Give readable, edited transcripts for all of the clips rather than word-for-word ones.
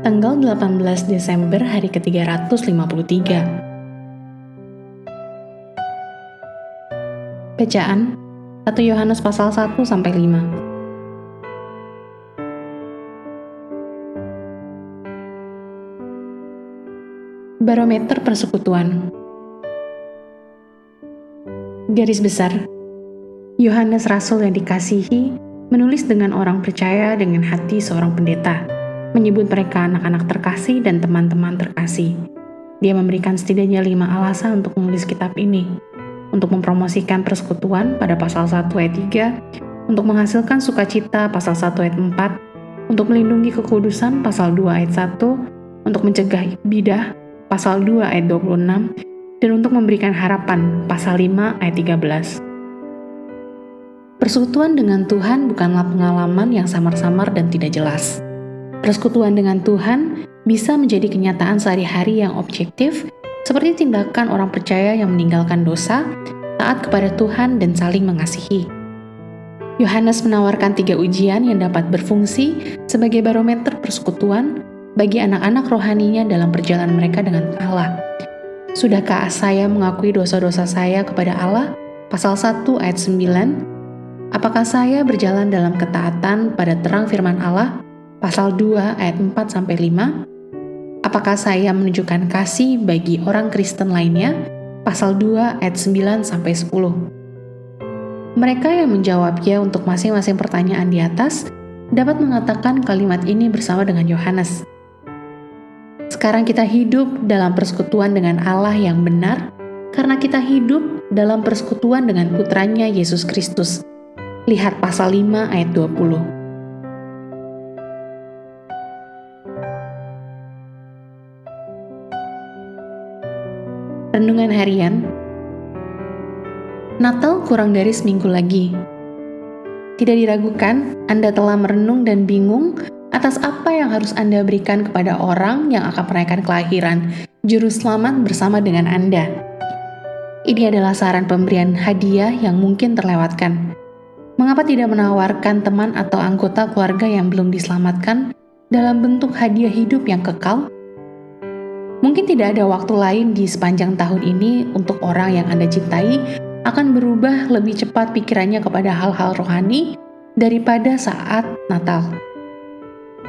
Tanggal 18 Desember hari ke-353. Bacaan 1 Yohanes pasal 1-5. Barometer persekutuan. Garis besar, Yohanes Rasul yang dikasihi menulis dengan orang percaya dengan hati seorang pendeta, menyebut mereka anak-anak terkasih dan teman-teman terkasih. Dia memberikan setidaknya 5 alasan untuk menulis kitab ini: untuk mempromosikan persekutuan pada pasal 1 ayat 3, untuk menghasilkan sukacita pasal 1 ayat 4, untuk melindungi kekudusan pasal 2 ayat 1, untuk mencegah bidah pasal 2 ayat 26, dan untuk memberikan harapan pasal 5 ayat 13. Persekutuan dengan Tuhan bukanlah pengalaman yang samar-samar dan tidak jelas. Persekutuan dengan Tuhan bisa menjadi kenyataan sehari-hari yang objektif, seperti tindakan orang percaya yang meninggalkan dosa, taat kepada Tuhan, dan saling mengasihi. Yohanes menawarkan 3 ujian yang dapat berfungsi sebagai barometer persekutuan bagi anak-anak rohaninya dalam perjalanan mereka dengan Allah. Sudahkah saya mengakui dosa-dosa saya kepada Allah? Pasal 1 ayat 9. Apakah saya berjalan dalam ketaatan pada terang firman Allah? Pasal 2 ayat 4-5. Apakah saya menunjukkan kasih bagi orang Kristen lainnya? Pasal 2 ayat 9-10. Mereka yang menjawab ya untuk masing-masing pertanyaan di atas dapat mengatakan kalimat ini bersama dengan Yohanes. Sekarang kita hidup dalam persekutuan dengan Allah yang benar karena kita hidup dalam persekutuan dengan putranya Yesus Kristus. Lihat pasal 5 ayat 20. Renungan harian. Natal kurang dari seminggu lagi. Tidak diragukan, Anda telah merenung dan bingung atas apa yang harus Anda berikan kepada orang yang akan merayakan kelahiran Juru Selamat bersama dengan Anda. Ini adalah saran pemberian hadiah yang mungkin terlewatkan. Mengapa tidak menawarkan teman atau anggota keluarga yang belum diselamatkan dalam bentuk hadiah hidup yang kekal? Mungkin tidak ada waktu lain di sepanjang tahun ini untuk orang yang Anda cintai akan berubah lebih cepat pikirannya kepada hal-hal rohani daripada saat Natal.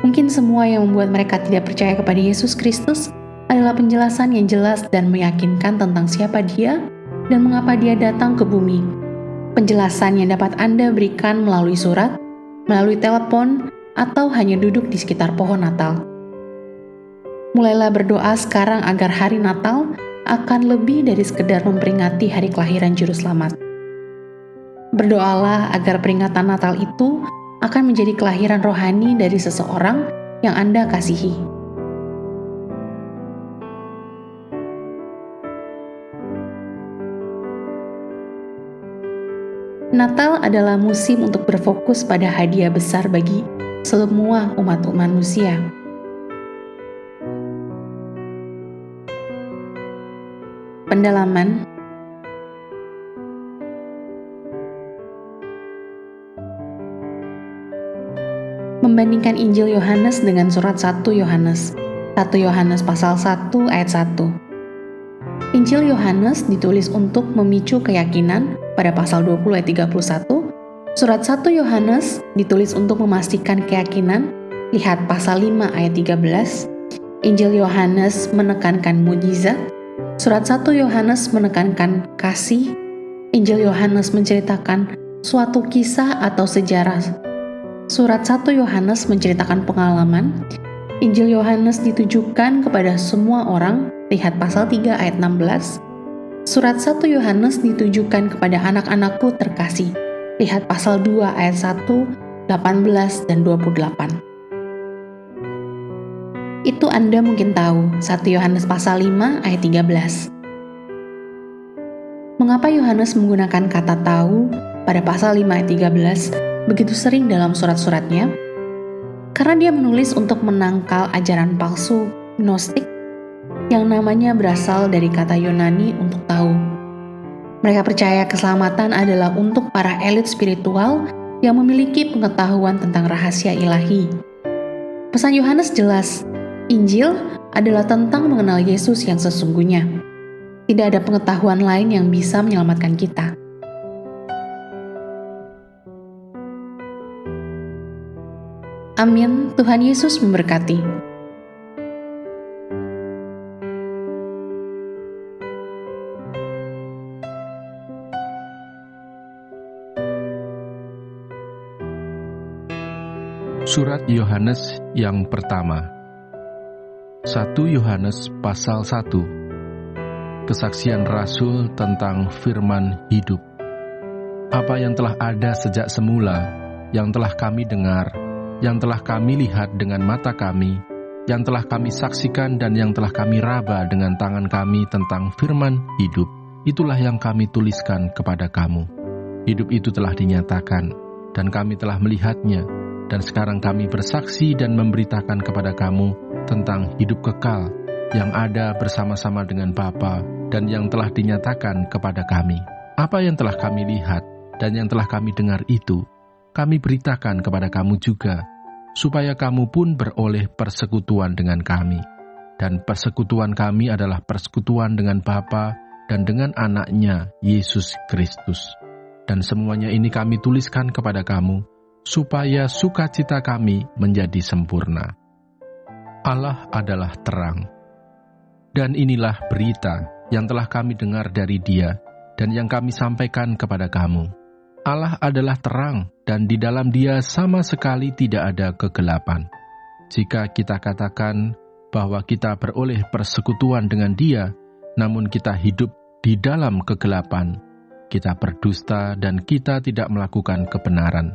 Mungkin semua yang membuat mereka tidak percaya kepada Yesus Kristus adalah penjelasan yang jelas dan meyakinkan tentang siapa Dia dan mengapa Dia datang ke bumi. Penjelasan yang dapat Anda berikan melalui surat, melalui telepon, atau hanya duduk di sekitar pohon Natal. Mulailah berdoa sekarang agar hari Natal akan lebih dari sekedar memperingati hari kelahiran Juru Selamat. Berdoalah agar peringatan Natal itu akan menjadi kelahiran rohani dari seseorang yang Anda kasihi. Natal adalah musim untuk berfokus pada hadiah besar bagi semua umat manusia. Pendalaman. Membandingkan Injil Yohanes dengan surat 1 Yohanes. 1 Yohanes pasal 1 ayat 1. Injil Yohanes ditulis untuk memicu keyakinan pada pasal 20 ayat 31. Surat 1 Yohanes ditulis untuk memastikan keyakinan. Lihat pasal 5 ayat 13. Injil Yohanes menekankan mujizat. Surat 1 Yohanes menekankan kasih. Injil Yohanes menceritakan suatu kisah atau sejarah. Surat 1 Yohanes menceritakan pengalaman. Injil Yohanes ditujukan kepada semua orang. Lihat pasal 3 ayat 16. Surat 1 Yohanes ditujukan kepada anak-anakku terkasih. Lihat pasal 2 ayat 1, 18, dan 28. Itu Anda mungkin tahu, 1 Yohanes pasal 5 ayat 13. Mengapa Yohanes menggunakan kata tahu pada pasal 5 ayat 13 begitu sering dalam surat-suratnya? Karena dia menulis untuk menangkal ajaran palsu Gnostik yang namanya berasal dari kata Yunani untuk tahu. Mereka percaya keselamatan adalah untuk para elit spiritual yang memiliki pengetahuan tentang rahasia ilahi. Pesan Yohanes jelas, Injil adalah tentang mengenal Yesus yang sesungguhnya. Tidak ada pengetahuan lain yang bisa menyelamatkan kita. Amin. Tuhan Yesus memberkati. Surat Yohanes yang pertama. 1 Yohanes pasal 1. Kesaksian Rasul tentang firman hidup. Apa yang telah ada sejak semula, yang telah kami dengar, yang telah kami lihat dengan mata kami, yang telah kami saksikan dan yang telah kami raba dengan tangan kami tentang firman hidup, itulah yang kami tuliskan kepada kamu. Hidup itu telah dinyatakan, dan kami telah melihatnya, dan sekarang kami bersaksi dan memberitakan kepada kamu tentang hidup kekal yang ada bersama-sama dengan Bapa dan yang telah dinyatakan kepada kami. Apa yang telah kami lihat dan yang telah kami dengar itu, kami beritakan kepada kamu juga, supaya kamu pun beroleh persekutuan dengan kami. Dan persekutuan kami adalah persekutuan dengan Bapa dan dengan Anaknya, Yesus Kristus. Dan semuanya ini kami tuliskan kepada kamu, supaya sukacita kami menjadi sempurna. Allah adalah terang. Dan inilah berita yang telah kami dengar dari Dia dan yang kami sampaikan kepada kamu. Allah adalah terang dan di dalam Dia sama sekali tidak ada kegelapan. Jika kita katakan bahwa kita beroleh persekutuan dengan Dia, namun kita hidup di dalam kegelapan, kita berdusta dan kita tidak melakukan kebenaran.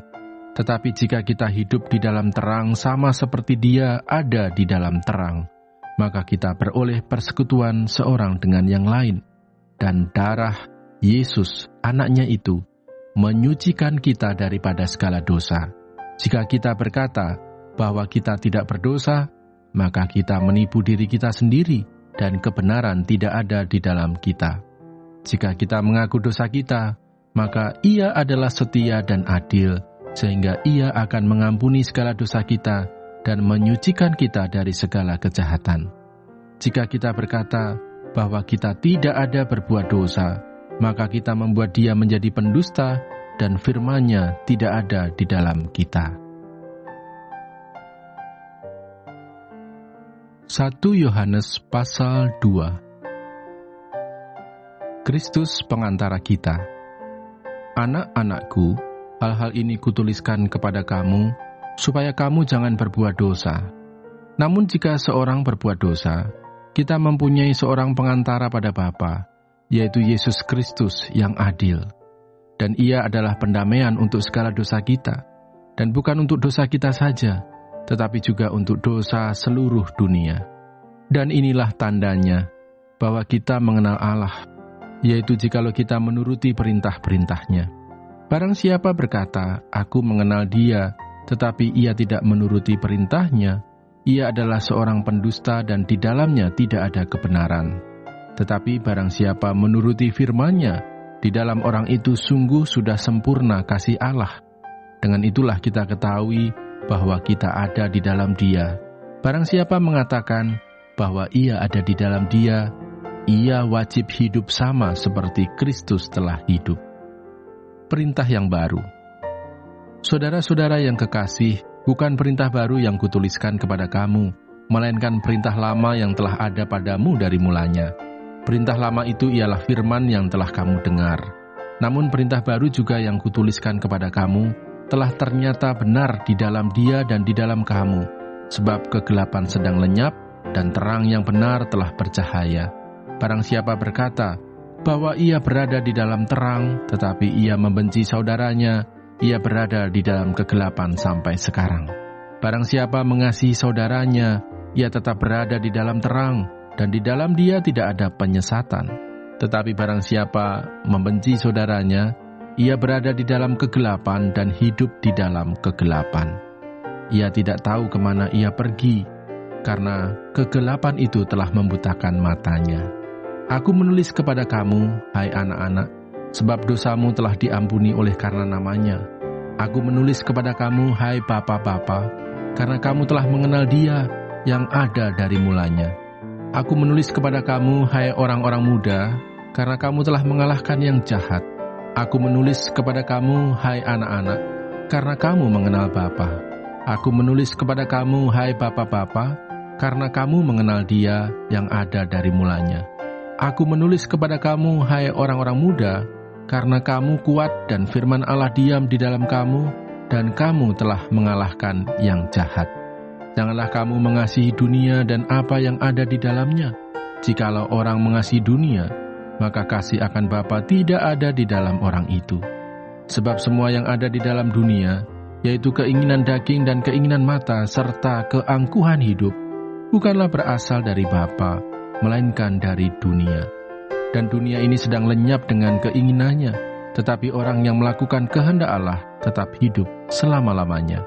Tetapi jika kita hidup di dalam terang sama seperti Dia ada di dalam terang, maka kita beroleh persekutuan seorang dengan yang lain. Dan darah Yesus, Anaknya itu, menyucikan kita daripada segala dosa. Jika kita berkata bahwa kita tidak berdosa, maka kita menipu diri kita sendiri dan kebenaran tidak ada di dalam kita. Jika kita mengaku dosa kita, maka Ia adalah setia dan adil, sehingga Ia akan mengampuni segala dosa kita dan menyucikan kita dari segala kejahatan. Jika kita berkata bahwa kita tidak ada berbuat dosa, maka kita membuat Dia menjadi pendusta dan firman-Nya tidak ada di dalam kita. 1 Yohanes pasal 2. Kristus pengantara kita. Anak-anakku, hal-hal ini kutuliskan kepada kamu, supaya kamu jangan berbuat dosa. Namun jika seorang berbuat dosa, kita mempunyai seorang pengantara pada Bapa, yaitu Yesus Kristus yang adil. Dan Ia adalah pendamaian untuk segala dosa kita, dan bukan untuk dosa kita saja, tetapi juga untuk dosa seluruh dunia. Dan inilah tandanya, bahwa kita mengenal Allah, yaitu jikalau kita menuruti perintah-perintah-Nya. Barang siapa berkata, aku mengenal Dia, tetapi ia tidak menuruti perintah-Nya, ia adalah seorang pendusta dan di dalamnya tidak ada kebenaran. Tetapi barang siapa menuruti firman-Nya, di dalam orang itu sungguh sudah sempurna kasih Allah. Dengan itulah kita ketahui bahwa kita ada di dalam Dia. Barang siapa mengatakan bahwa ia ada di dalam Dia, ia wajib hidup sama seperti Kristus telah hidup. Perintah yang baru. Saudara-saudara yang kekasih, bukan perintah baru yang kutuliskan kepada kamu, melainkan perintah lama yang telah ada padamu dari mulanya. Perintah lama itu ialah firman yang telah kamu dengar. Namun perintah baru juga yang kutuliskan kepada kamu, telah ternyata benar di dalam Dia dan di dalam kamu, sebab kegelapan sedang lenyap dan terang yang benar telah bercahaya. Barang siapa berkata bahwa ia berada di dalam terang, tetapi ia membenci saudaranya, ia berada di dalam kegelapan sampai sekarang. Barang siapa mengasihi saudaranya, ia tetap berada di dalam terang, dan di dalam dia tidak ada penyesatan. Tetapi barang siapa membenci saudaranya, ia berada di dalam kegelapan dan hidup di dalam kegelapan. Ia tidak tahu kemana ia pergi, karena kegelapan itu telah membutakan matanya. Aku menulis kepada kamu, hai anak-anak, sebab dosamu telah diampuni oleh karena namanya. Aku menulis kepada kamu, hai bapa-bapa, karena kamu telah mengenal Dia. yang ada dari mulanya. Aku menulis kepada kamu, hai orang-orang muda, karena kamu telah mengalahkan yang jahat. Aku menulis kepada kamu, hai anak-anak, karena kamu mengenal Bapa. Aku menulis kepada kamu, hai Bapa-bapa, karena kamu mengenal Dia yang ada dari mulanya. Aku menulis kepada kamu, hai orang-orang muda, karena kamu kuat dan firman Allah diam di dalam kamu, dan kamu telah mengalahkan yang jahat. Janganlah kamu mengasihi dunia dan apa yang ada di dalamnya. Jikalau orang mengasihi dunia, maka kasih akan Bapa tidak ada di dalam orang itu. Sebab semua yang ada di dalam dunia, yaitu keinginan daging dan keinginan mata, serta keangkuhan hidup, bukanlah berasal dari Bapa, melainkan dari dunia. Dan dunia ini sedang lenyap dengan keinginannya, tetapi orang yang melakukan kehendak Allah tetap hidup selama-lamanya.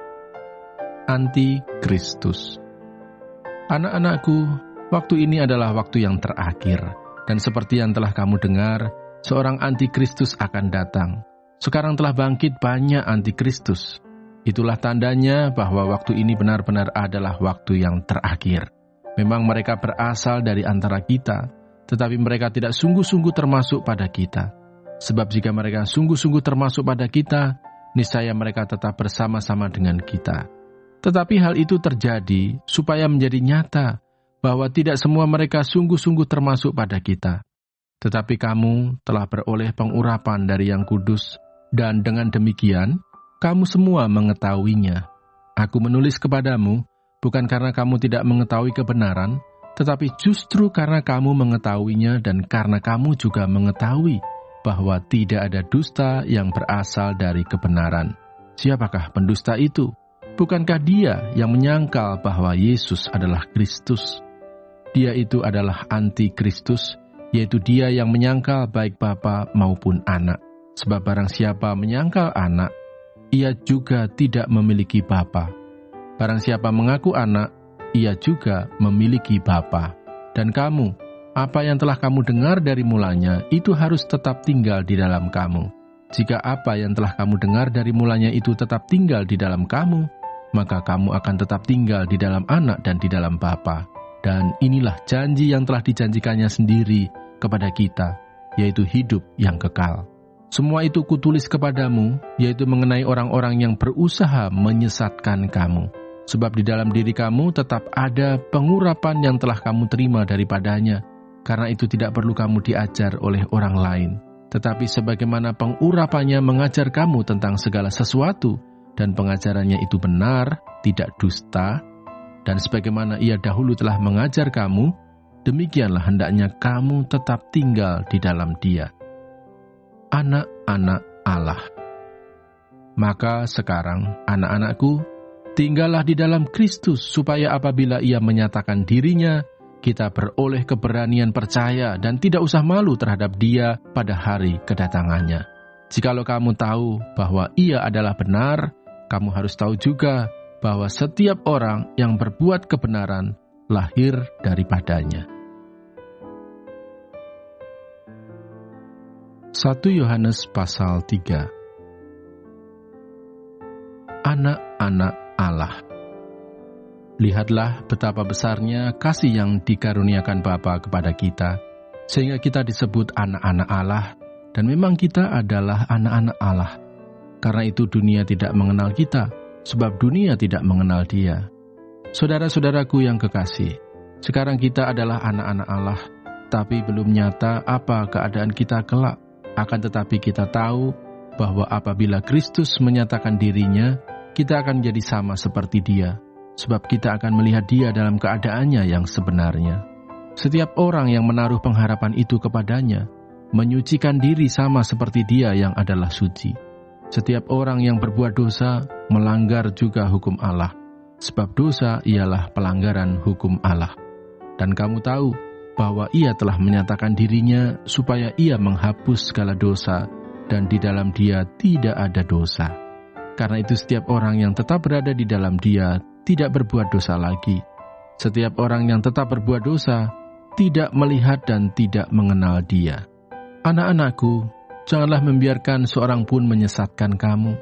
Antikristus. Anak-anakku, waktu ini adalah waktu yang terakhir, dan seperti yang telah kamu dengar, seorang antikristus akan datang. Sekarang telah bangkit banyak antikristus. Itulah tandanya bahwa waktu ini benar-benar adalah waktu yang terakhir. Memang mereka berasal dari antara kita, tetapi mereka tidak sungguh-sungguh termasuk pada kita. Sebab jika mereka sungguh-sungguh termasuk pada kita, niscaya mereka tetap bersama-sama dengan kita. Tetapi hal itu terjadi supaya menjadi nyata bahwa tidak semua mereka sungguh-sungguh termasuk pada kita. Tetapi kamu telah beroleh pengurapan dari Yang Kudus, dan dengan demikian, kamu semua mengetahuinya. Aku menulis kepadamu, bukan karena kamu tidak mengetahui kebenaran, tetapi justru karena kamu mengetahuinya dan karena kamu juga mengetahui bahwa tidak ada dusta yang berasal dari kebenaran. Siapakah pendusta itu? Bukankah dia yang menyangkal bahwa Yesus adalah Kristus? Dia itu adalah antikristus, yaitu dia yang menyangkal baik Bapa maupun Anak. Sebab barang siapa menyangkal Anak, ia juga tidak memiliki Bapa. Barang siapa mengaku Anak, ia juga memiliki Bapa. Dan kamu, apa yang telah kamu dengar dari mulanya, itu harus tetap tinggal di dalam kamu. Jika apa yang telah kamu dengar dari mulanya itu tetap tinggal di dalam kamu, maka kamu akan tetap tinggal di dalam Anak dan di dalam Bapa. Dan inilah janji yang telah dijanjikannya sendiri kepada kita, yaitu hidup yang kekal. Semua itu kutulis kepadamu, yaitu mengenai orang-orang yang berusaha menyesatkan kamu. Sebab di dalam diri kamu tetap ada pengurapan yang telah kamu terima daripadanya. Karena itu tidak perlu kamu diajar oleh orang lain. Tetapi sebagaimana pengurapannya mengajar kamu tentang segala sesuatu, dan pengajarannya itu benar, tidak dusta, dan sebagaimana ia dahulu telah mengajar kamu, demikianlah hendaknya kamu tetap tinggal di dalam Dia. Anak-anak Allah. Maka sekarang, anak-anakku, tinggallah di dalam Kristus, supaya apabila ia menyatakan dirinya, kita beroleh keberanian percaya dan tidak usah malu terhadap Dia pada hari kedatangannya. Jikalau kamu tahu bahwa ia adalah benar, kamu harus tahu juga bahwa setiap orang yang berbuat kebenaran lahir daripadanya. 1 Yohanes pasal 3. Anak-anak Allah. Lihatlah betapa besarnya kasih yang dikaruniakan Bapa kepada kita, sehingga kita disebut anak-anak Allah, dan memang kita adalah anak-anak Allah. Karena itu dunia tidak mengenal kita, sebab dunia tidak mengenal Dia. Saudara-saudaraku yang kekasih, sekarang kita adalah anak-anak Allah, tapi belum nyata apa keadaan kita kelak. Akan tetapi kita tahu bahwa apabila Kristus menyatakan dirinya, kita akan jadi sama seperti Dia, sebab kita akan melihat Dia dalam keadaannya yang sebenarnya. Setiap orang yang menaruh pengharapan itu kepadanya, menyucikan diri sama seperti Dia yang adalah suci. Setiap orang yang berbuat dosa melanggar juga hukum Allah, sebab dosa ialah pelanggaran hukum Allah. Dan kamu tahu bahwa Ia telah menyatakan dirinya supaya Ia menghapus segala dosa, dan di dalam Dia tidak ada dosa. Karena itu setiap orang yang tetap berada di dalam Dia tidak berbuat dosa lagi. Setiap orang yang tetap berbuat dosa tidak melihat dan tidak mengenal Dia. Anak-anakku, janganlah membiarkan seorang pun menyesatkan kamu.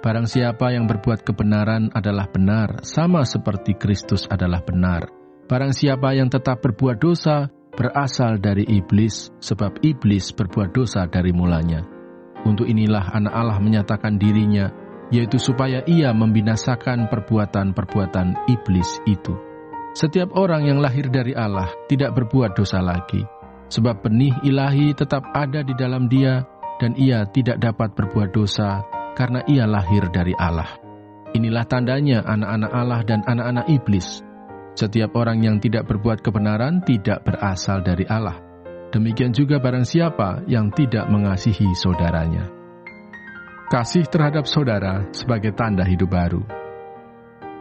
Barang siapa yang berbuat kebenaran adalah benar, sama seperti Kristus adalah benar. Barang siapa yang tetap berbuat dosa, berasal dari iblis, sebab iblis berbuat dosa dari mulanya. Untuk inilah anak Allah menyatakan dirinya, yaitu supaya ia membinasakan perbuatan-perbuatan iblis itu. Setiap orang yang lahir dari Allah tidak berbuat dosa lagi, sebab benih ilahi tetap ada di dalam dia, dan ia tidak dapat berbuat dosa karena ia lahir dari Allah. Inilah tandanya anak-anak Allah dan anak-anak iblis. Setiap orang yang tidak berbuat kebenaran tidak berasal dari Allah. Demikian juga barang siapa yang tidak mengasihi saudaranya. Kasih terhadap saudara sebagai tanda hidup baru.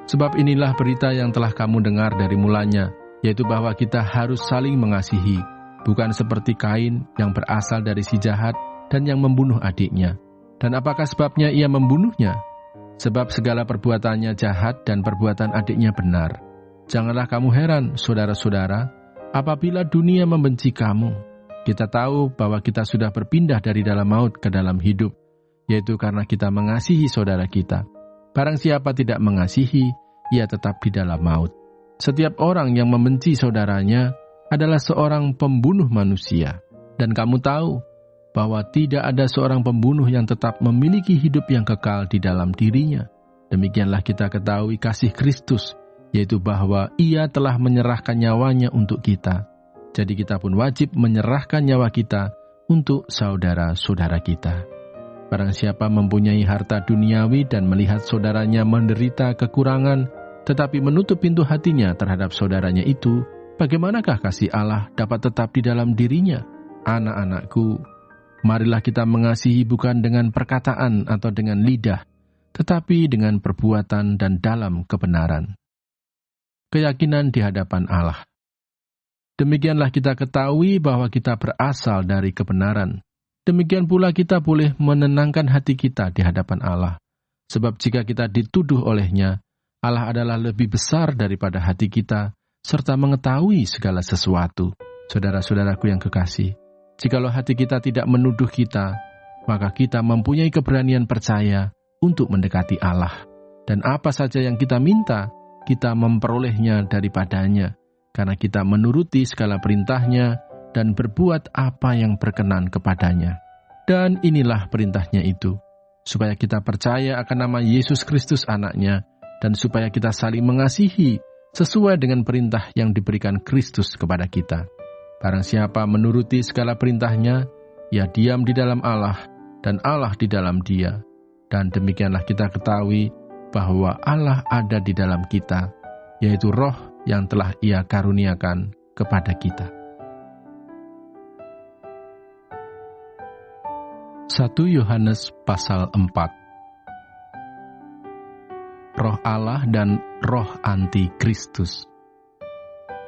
Sebab inilah berita yang telah kamu dengar dari mulanya, yaitu bahwa kita harus saling mengasihi, bukan seperti Kain yang berasal dari si jahat dan yang membunuh adiknya. Dan apakah sebabnya ia membunuhnya? Sebab segala perbuatannya jahat dan perbuatan adiknya benar. Janganlah kamu heran, saudara-saudara, apabila dunia membenci kamu. Kita tahu bahwa kita sudah berpindah dari dalam maut ke dalam hidup, yaitu karena kita mengasihi saudara kita. Barang siapa tidak mengasihi, ia tetap di dalam maut. Setiap orang yang membenci saudaranya adalah seorang pembunuh manusia. Dan kamu tahu bahwa tidak ada seorang pembunuh yang tetap memiliki hidup yang kekal di dalam dirinya. Demikianlah kita ketahui kasih Kristus, yaitu bahwa ia telah menyerahkan nyawanya untuk kita. Jadi kita pun wajib menyerahkan nyawa kita untuk saudara-saudara kita. Barang siapa mempunyai harta duniawi dan melihat saudaranya menderita kekurangan, tetapi menutup pintu hatinya terhadap saudaranya itu, bagaimanakah kasih Allah dapat tetap di dalam dirinya? Anak-anakku, marilah kita mengasihi bukan dengan perkataan atau dengan lidah, tetapi dengan perbuatan dan dalam kebenaran. Keyakinan di hadapan Allah. Demikianlah kita ketahui bahwa kita berasal dari kebenaran. Demikian pula kita boleh menenangkan hati kita di hadapan Allah. Sebab jika kita dituduh olehnya, Allah adalah lebih besar daripada hati kita, serta mengetahui segala sesuatu. Saudara-saudaraku yang kekasih, jikalau hati kita tidak menuduh kita, maka kita mempunyai keberanian percaya untuk mendekati Allah. Dan apa saja yang kita minta, kita memperolehnya daripadanya, karena kita menuruti segala perintahnya dan berbuat apa yang berkenan kepadanya. Dan inilah perintahnya itu, supaya kita percaya akan nama Yesus Kristus anaknya, dan supaya kita saling mengasihi sesuai dengan perintah yang diberikan Kristus kepada kita. Barang siapa menuruti segala perintahnya, ia diam di dalam Allah, dan Allah di dalam dia. Dan demikianlah kita ketahui bahwa Allah ada di dalam kita, yaitu Roh yang telah Ia karuniakan kepada kita. 1 Yohanes pasal 4. Roh Allah dan roh anti-Kristus.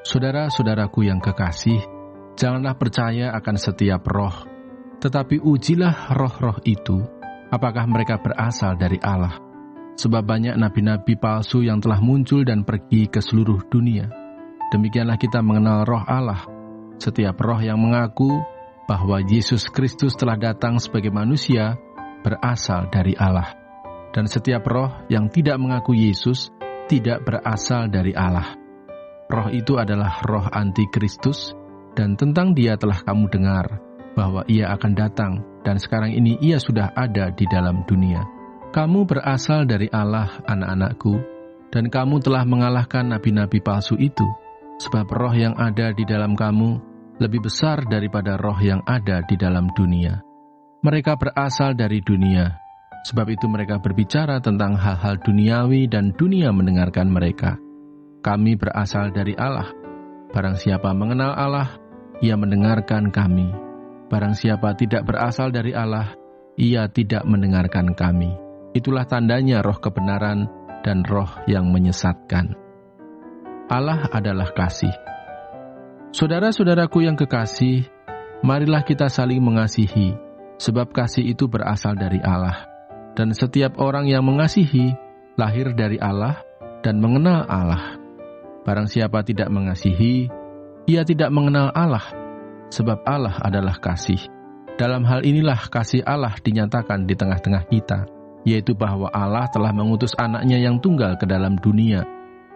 Saudara-saudaraku yang kekasih, janganlah percaya akan setiap roh, tetapi ujilah roh-roh itu, apakah mereka berasal dari Allah. Sebab banyak nabi-nabi palsu yang telah muncul dan pergi ke seluruh dunia. Demikianlah kita mengenal roh Allah. Setiap roh yang mengaku bahwa Yesus Kristus telah datang sebagai manusia, berasal dari Allah. Dan setiap roh yang tidak mengaku Yesus, tidak berasal dari Allah. Roh itu adalah roh anti-Kristus, dan tentang dia telah kamu dengar, bahwa ia akan datang, dan sekarang ini ia sudah ada di dalam dunia. Kamu berasal dari Allah, anak-anakku, dan kamu telah mengalahkan nabi-nabi palsu itu, sebab roh yang ada di dalam kamu lebih besar daripada roh yang ada di dalam dunia. Mereka berasal dari dunia, sebab itu mereka berbicara tentang hal-hal duniawi dan dunia mendengarkan mereka. Kami berasal dari Allah. Barang siapa mengenal Allah, ia mendengarkan kami. Barang siapa tidak berasal dari Allah, ia tidak mendengarkan kami. Itulah tandanya roh kebenaran dan roh yang menyesatkan. Allah adalah kasih. Saudara-saudaraku yang kekasih, marilah kita saling mengasihi, sebab kasih itu berasal dari Allah. Dan setiap orang yang mengasihi, lahir dari Allah dan mengenal Allah. Barang siapa tidak mengasihi, ia tidak mengenal Allah, sebab Allah adalah kasih. Dalam hal inilah kasih Allah dinyatakan di tengah-tengah kita, yaitu bahwa Allah telah mengutus anaknya yang tunggal ke dalam dunia,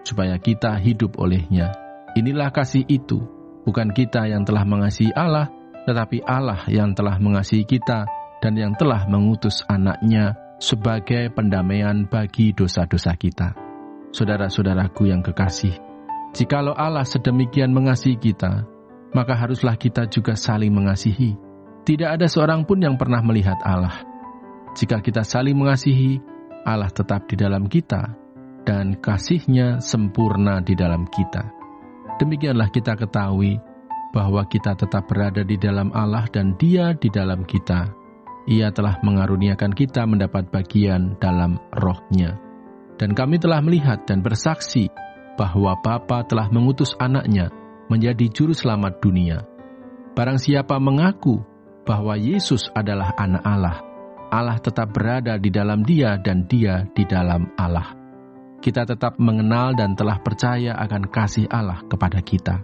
supaya kita hidup olehnya. Inilah kasih itu, bukan kita yang telah mengasihi Allah, tetapi Allah yang telah mengasihi kita dan yang telah mengutus anaknya sebagai pendamaian bagi dosa-dosa kita. Saudara-saudaraku yang kekasih, jikalau Allah sedemikian mengasihi kita, maka haruslah kita juga saling mengasihi. Tidak ada seorang pun yang pernah melihat Allah. Jika kita saling mengasihi, Allah tetap di dalam kita, dan kasih-Nya sempurna di dalam kita. Demikianlah kita ketahui bahwa kita tetap berada di dalam Allah dan Dia di dalam kita. Ia telah mengaruniakan kita mendapat bagian dalam Roh-Nya. Dan kami telah melihat dan bersaksi bahwa Bapa telah mengutus anaknya menjadi juru selamat dunia. Barang siapa mengaku bahwa Yesus adalah anak Allah, Allah tetap berada di dalam Dia dan Dia di dalam Allah. Kita tetap mengenal dan telah percaya akan kasih Allah kepada kita.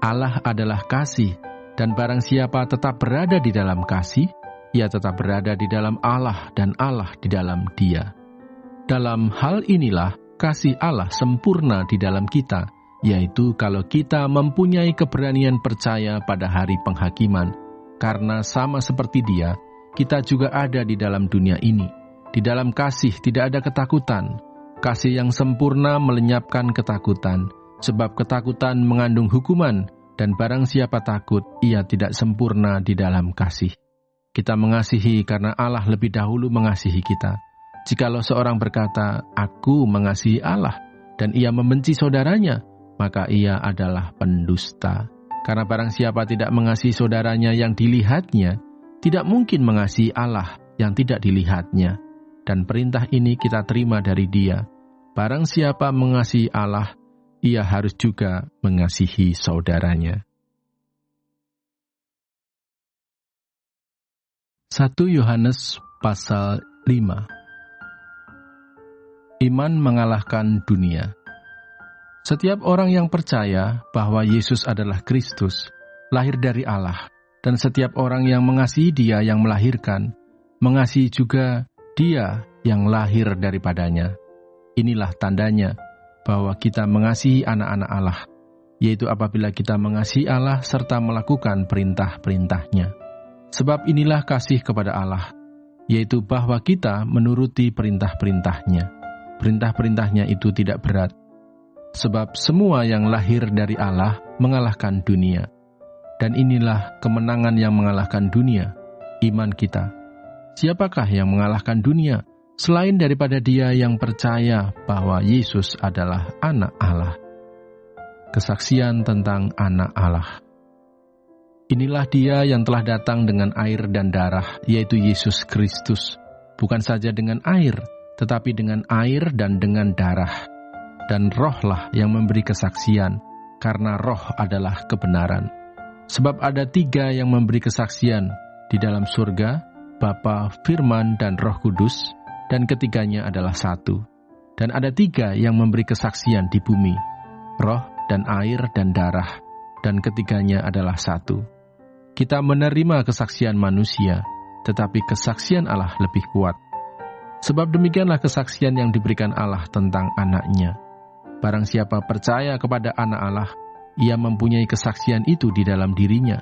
Allah adalah kasih, dan barang siapa tetap berada di dalam kasih, ia tetap berada di dalam Allah dan Allah di dalam Dia. Dalam hal inilah kasih Allah sempurna di dalam kita, yaitu kalau kita mempunyai keberanian percaya pada hari penghakiman, karena sama seperti Dia, kita juga ada di dalam dunia ini. Di dalam kasih tidak ada ketakutan. Kasih yang sempurna melenyapkan ketakutan, sebab ketakutan mengandung hukuman, dan barang siapa takut, ia tidak sempurna di dalam kasih. Kita mengasihi karena Allah lebih dahulu mengasihi kita. Jikalau seorang berkata, "Aku mengasihi Allah," dan ia membenci saudaranya, maka ia adalah pendusta. Karena barang siapa tidak mengasihi saudaranya yang dilihatnya, tidak mungkin mengasihi Allah yang tidak dilihatnya. Dan perintah ini kita terima dari Dia. Barang siapa mengasihi Allah, ia harus juga mengasihi saudaranya. 1 Yohanes pasal 5. Iman mengalahkan dunia. Setiap orang yang percaya bahwa Yesus adalah Kristus, lahir dari Allah, dan setiap orang yang mengasihi Dia yang melahirkan, mengasihi juga Dia yang lahir daripadanya. Inilah tandanya bahwa kita mengasihi anak-anak Allah, yaitu apabila kita mengasihi Allah serta melakukan perintah-perintah-Nya. Sebab inilah kasih kepada Allah, yaitu bahwa kita menuruti perintah-perintah-Nya. Perintah-perintah-Nya itu tidak berat, sebab semua yang lahir dari Allah mengalahkan dunia. Dan inilah kemenangan yang mengalahkan dunia, iman kita. Siapakah yang mengalahkan dunia, selain daripada dia yang percaya bahwa Yesus adalah anak Allah? Kesaksian tentang anak Allah. Inilah Dia yang telah datang dengan air dan darah, yaitu Yesus Kristus. Bukan saja dengan air, tetapi dengan air dan dengan darah. Dan Roh-lah yang memberi kesaksian, karena Roh adalah kebenaran. Sebab ada 3 yang memberi kesaksian di dalam surga, Bapa, Firman, dan Roh Kudus, dan ketiganya adalah satu. Dan ada 3 yang memberi kesaksian di bumi, Roh dan air dan darah, dan ketiganya adalah satu. Kita menerima kesaksian manusia, tetapi kesaksian Allah lebih kuat. Sebab demikianlah kesaksian yang diberikan Allah tentang anak-Nya. Barang siapa percaya kepada anak Allah, ia mempunyai kesaksian itu di dalam dirinya.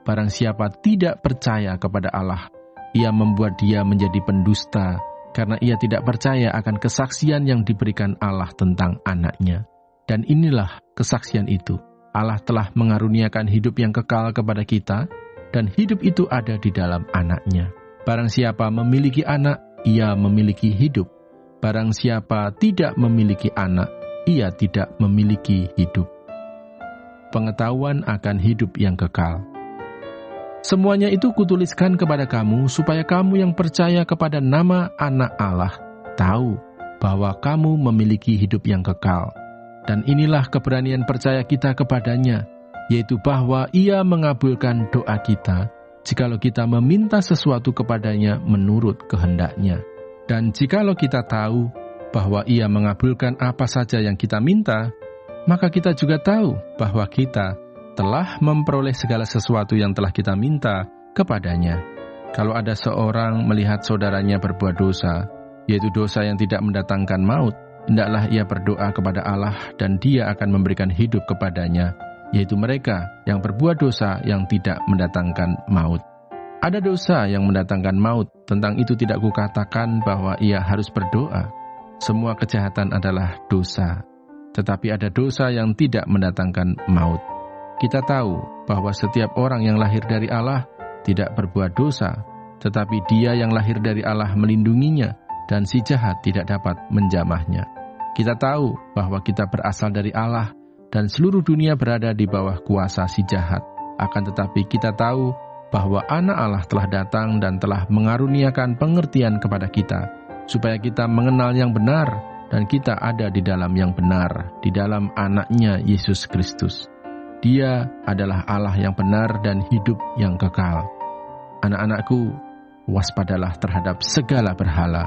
Barang siapa tidak percaya kepada Allah, ia membuat dia menjadi pendusta, karena ia tidak percaya akan kesaksian yang diberikan Allah tentang anak-Nya. Dan inilah kesaksian itu, Allah telah mengaruniakan hidup yang kekal kepada kita, dan hidup itu ada di dalam anak-Nya. Barang siapa memiliki anak, ia memiliki hidup. Barang siapa tidak memiliki anak, ia tidak memiliki hidup. Pengetahuan akan hidup yang kekal. Semuanya itu kutuliskan kepada kamu, supaya kamu yang percaya kepada nama anak Allah, tahu bahwa kamu memiliki hidup yang kekal. Dan inilah keberanian percaya kita kepadanya, yaitu bahwa Ia mengabulkan doa kita, jikalau kita meminta sesuatu kepadanya menurut kehendak-Nya. Dan jikalau kita tahu bahwa Ia mengabulkan apa saja yang kita minta, maka kita juga tahu bahwa kita telah memperoleh segala sesuatu yang telah kita minta kepadanya. Kalau ada seorang melihat saudaranya berbuat dosa, yaitu dosa yang tidak mendatangkan maut, hendaklah ia berdoa kepada Allah dan Dia akan memberikan hidup kepadanya, yaitu mereka yang berbuat dosa yang tidak mendatangkan maut. Ada dosa yang mendatangkan maut, tentang itu tidak kukatakan bahwa ia harus berdoa. Semua kejahatan adalah dosa, tetapi ada dosa yang tidak mendatangkan maut. Kita tahu bahwa setiap orang yang lahir dari Allah tidak berbuat dosa, tetapi Dia yang lahir dari Allah melindunginya, dan si jahat tidak dapat menjamahnya. Kita tahu bahwa kita berasal dari Allah, dan seluruh dunia berada di bawah kuasa si jahat. Akan tetapi kita tahu bahwa Anak Allah telah datang dan telah mengaruniakan pengertian kepada kita, supaya kita mengenal yang benar, dan kita ada di dalam yang benar, di dalam Anaknya Yesus Kristus. Dia adalah Allah yang benar dan hidup yang kekal. Anak-anakku, waspadalah terhadap segala berhala.